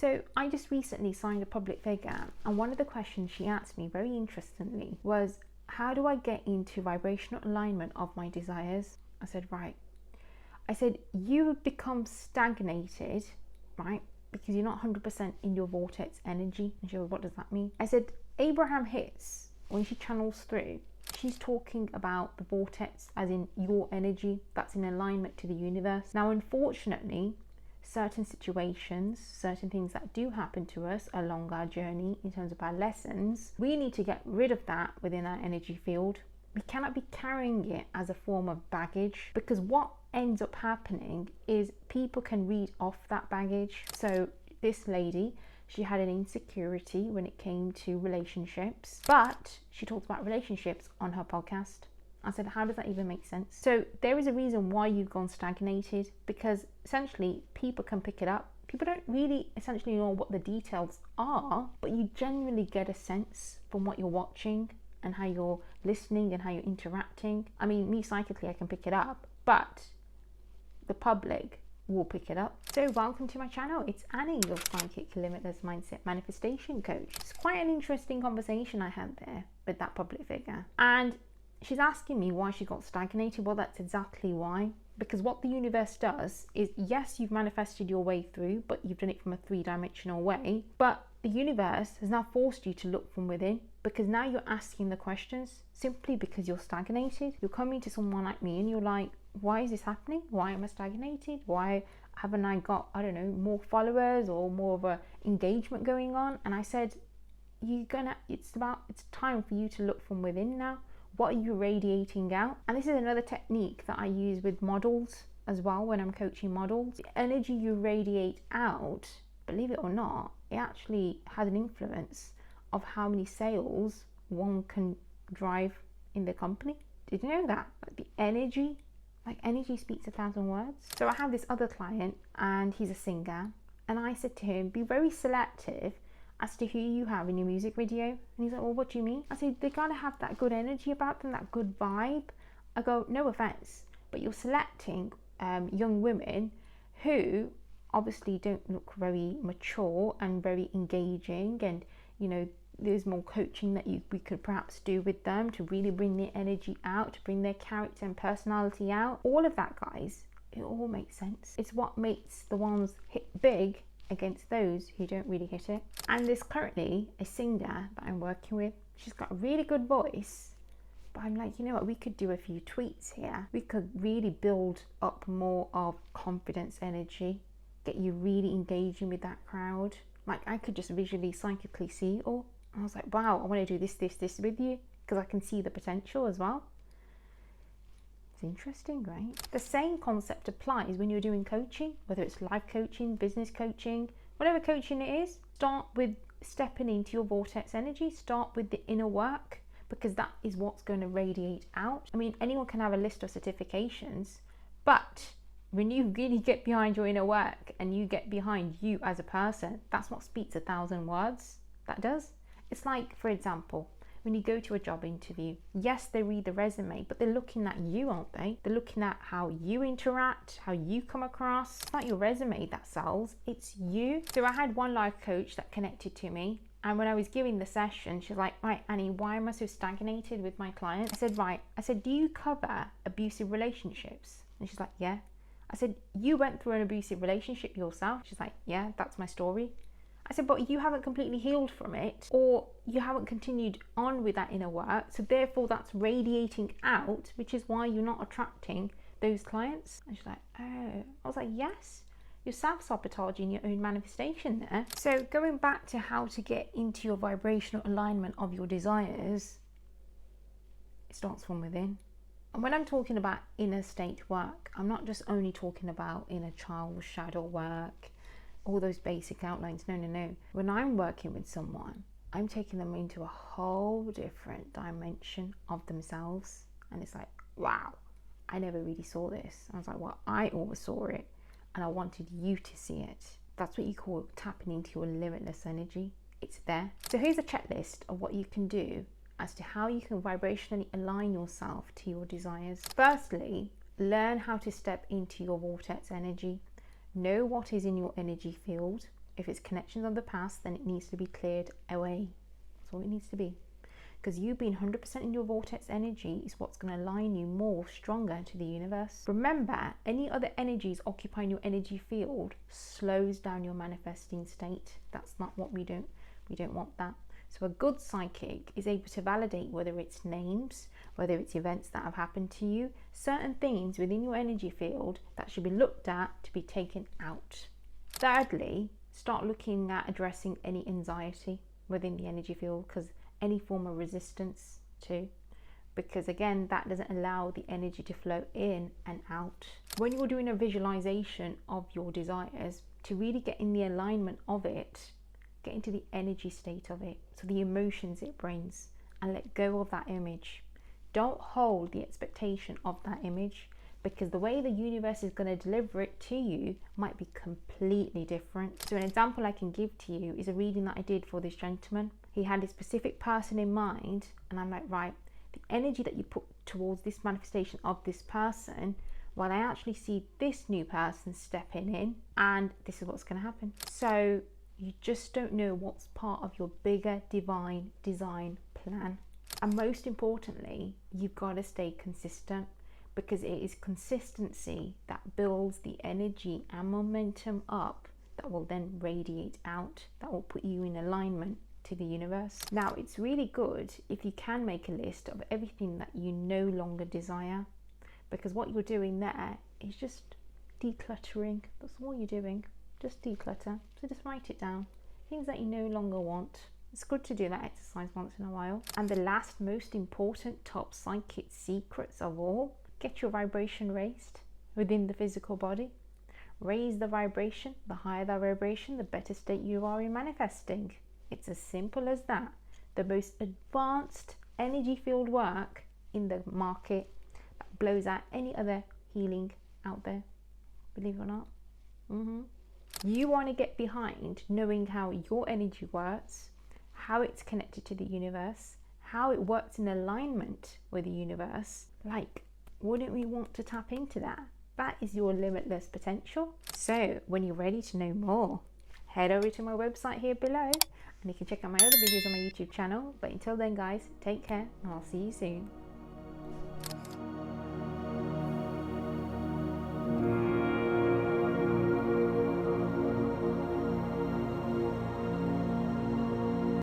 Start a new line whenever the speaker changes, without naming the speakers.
So I just recently signed a public figure, and one of the questions she asked me very interestingly was, how do I get into vibrational alignment of my desires? I said, right. I said, you have become stagnated, right? Because you're not 100% in your vortex energy. And she goes, what does that mean? I said, Abraham Hicks, when she channels through, she's talking about the vortex as in your energy that's in alignment to the universe. Now, unfortunately, certain situations, certain things that do happen to us along our journey in terms of our lessons, we need to get rid of that within our energy field. We cannot be carrying it as a form of baggage, because what ends up happening is people can read off that baggage. So this lady, she had an insecurity when it came to relationships, but she talked about relationships on her podcast. I said, how does that even make sense? So there is a reason why you've gone stagnated, because essentially people can pick it up. People don't really essentially know what the details are, but you generally get a sense from what you're watching and how you're listening and how you're interacting. I mean, me psychically, I can pick it up, but the public will pick it up. So welcome to my channel. It's Annie, your psychic limitless mindset manifestation coach. It's quite an interesting conversation I had there with that public figure. And she's asking me why she got stagnated. Well, that's exactly why. Because what the universe does is, yes, you've manifested your way through, but you've done it from a three-dimensional way. But the universe has now forced you to look from within, because now you're asking the questions simply because you're stagnated. You're coming to someone like me and you're like, why is this happening? Why am I stagnated? Why haven't I got, I don't know, more followers or more of a engagement going on? And I said, it's time for you to look from within now. What are you radiating out? And this is another technique that I use with models as well when I'm coaching models. The energy you radiate out, believe it or not, it actually has an influence of how many sales one can drive in the company. Did you know that? Like the energy speaks 1,000 words. So I have this other client and he's a singer, and I said to him, be very selective as to who you have in your music video. And he's like, well, what do you mean? I said, they gotta have that good energy about them, that good vibe. I go, no offense, but you're selecting young women who obviously don't look very mature and very engaging, and you know, there's more coaching that we could perhaps do with them to really bring their energy out, to bring their character and personality out. All of that, guys, it all makes sense. It's what makes the ones hit big against those who don't really hit it. And there's currently a singer that I'm working with. She's got a really good voice, but I'm like, you know what, we could do a few tweaks here. We could really build up more of confidence energy, get you really engaging with that crowd. Like, I could just visually, psychically see it all. I was like, wow, I want to do this with you, because I can see the potential as well. It's interesting, right? The same concept applies when you're doing coaching, whether it's life coaching, business coaching, whatever coaching it is. Start with stepping into your vortex energy. Start with the inner work, because that is what's going to radiate out. I mean, anyone can have a list of certifications, but when you really get behind your inner work and you get behind you as a person, that's what speaks 1,000 words. That does. It's like, for example, when you go to a job interview, yes, they read the resume, but they're looking at you, aren't they? They're looking at how you interact, how you come across. It's not your resume that sells, it's you. So I had one life coach that connected to me, and when I was giving the session, she's like, right, Annie, why am I so stagnated with my clients? I said, right. I said, do you cover abusive relationships? And she's like, yeah. I said, you went through an abusive relationship yourself? She's like, yeah, that's my story. I said, but you haven't completely healed from it, or you haven't continued on with that inner work, so therefore that's radiating out, which is why you're not attracting those clients. And she's like, oh. I was like, yes, you're self-sabotaging your own manifestation there. So going back to how to get into your vibrational alignment of your desires, it starts from within. And when I'm talking about inner state work, I'm not just only talking about inner child shadow work, all those basic outlines. No. When I'm working with someone, I'm taking them into a whole different dimension of themselves. And it's like, wow, I never really saw this. I was like, well, I always saw it, and I wanted you to see it. That's what you call tapping into your limitless energy. It's there. So here's a checklist of what you can do as to how you can vibrationally align yourself to your desires. Firstly, learn how to step into your vortex energy. Know what is in your energy field. If it's connections of the past, then it needs to be cleared away. That's all it needs to be. Because you being 100% in your vortex energy is what's going to align you more stronger to the universe. Remember, any other energies occupying your energy field slows down your manifesting state. That's not what we don't want that. So a good psychic is able to validate whether it's names, whether it's events that have happened to you, certain things within your energy field that should be looked at to be taken out. Thirdly, start looking at addressing any anxiety within the energy field, because any form of resistance too, because again, that doesn't allow the energy to flow in and out. When you're doing a visualization of your desires, to really get in the alignment of it, get into the energy state of it, so the emotions it brings, and let go of that image. Don't hold the expectation of that image, because the way the universe is going to deliver it to you might be completely different. So an example I can give to you is a reading that I did for this gentleman. He had a specific person in mind, and I'm like, right, the energy that you put towards this manifestation of this person, well, I actually see this new person stepping in, and this is what's going to happen. So you just don't know what's part of your bigger divine design plan. And most importantly, you've got to stay consistent, because it is consistency that builds the energy and momentum up that will then radiate out, that will put you in alignment to the universe. Now, it's really good if you can make a list of everything that you no longer desire, because what you're doing there is just decluttering. That's all you're doing, just declutter. So just write it down, things that you no longer want. It's good to do that exercise once in a while. And the last most important top psychic secrets of all, get your vibration raised within the physical body. Raise the vibration. The higher the vibration, the better state you are in manifesting. It's as simple as that. The most advanced energy field work in the market that blows out any other healing out there, believe it or not. You want to get behind knowing how your energy works, how it's connected to the universe, how it works in alignment with the universe. Like, wouldn't we want to tap into that? That is your limitless potential. So when you're ready to know more, head over to my website here below, and you can check out my other videos on my YouTube channel. But until then, guys, take care, and I'll see you soon.